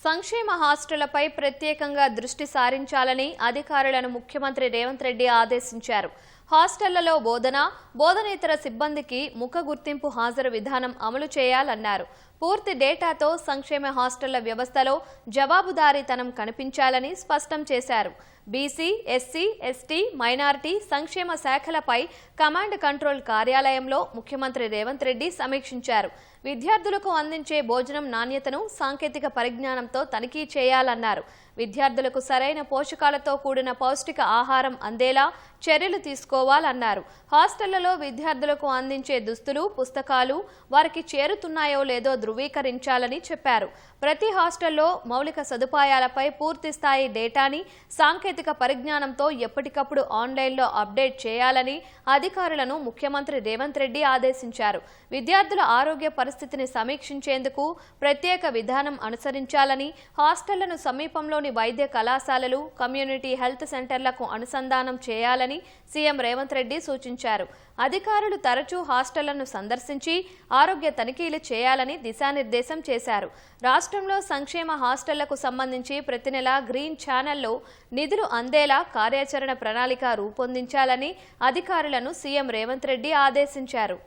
సంక్షేమ హాస్టళ్లపై ప్రత్యేకంగా దృష్టి సారించాలని అధికారులను ముఖ్యమంత్రి రేవంత్ రెడ్డి ఆదేశించారు. హాస్టళ్లలో బోధనేతర సిబ్బందికి ముఖ గుర్తింపు హాజరు విధానం అమలు చేయాలన్నారు. పూర్తి డేటాతో సంక్షేమ హాస్టళ్ల వ్యవస్థలో జవాబుదారీతనం కనిపించాలని స్పష్టం చేశారు. బీసీ, ఎస్సీ, ఎస్టీ, మైనారిటీ సంక్షేమ శాఖలపై కమాండ్ కంట్రోల్ కార్యాలయంలో ముఖ్యమంత్రి రేవంత్ రెడ్డి సమీక్షించారు. విద్యార్థులకు అందించే భోజనం నాణ్యతను సాంకేతిక పరిజ్ఞానంతో తనిఖీ చేయాలన్నారు. విద్యార్థులకు సరైన పోషకాలతో కూడిన పౌష్టిక ఆహారం అందేలా చర్యలు తీసుకోవాలన్నారు. హాస్టళ్లలో విద్యార్థులకు అందించే దుస్తులు, పుస్తకాలు వారికి చేరుతున్నాయో లేదో ధృవీకరించాలని చెప్పారు. ప్రతి హాస్టల్లో మౌలిక సదుపాయాలపై పూర్తి స్థాయి డేటాని సాంకేతిక పరిజ్ఞానంతో ఎప్పటికప్పుడు ఆన్లైన్లో అప్డేట్ చేయాలని అధికారులను ముఖ్యమంత్రి రేవంత్ రెడ్డి ఆదేశించారు. విద్యార్థుల ఆరోగ్య పరిస్థితిని సమీక్షించేందుకు ప్రత్యేక విధానం అనుసరించాలని, హాస్టళ్లను సమీపంలోని వైద్య కళాశాలలు, కమ్యూనిటీ హెల్త్ సెంటర్లకు అనుసంధానం చేయాలని సీఎం రేవంత్ రెడ్డి సూచించారు. అధికారులు తరచూ హాస్టళ్లను సందర్శించి ఆరోగ్య తనిఖీలు చేయాలని దిశానిర్దేశం చేశారు. రాష్ట్రంలో సంక్షేమ హాస్టళ్లకు సంబంధించి ప్రతి నెల గ్రీన్ ఛానల్లో నిధులు అందేలా కార్యాచరణ ప్రణాళిక రూపొందించాలని అధికారులను సీఎం రేవంత్ రెడ్డి ఆదేశించారు.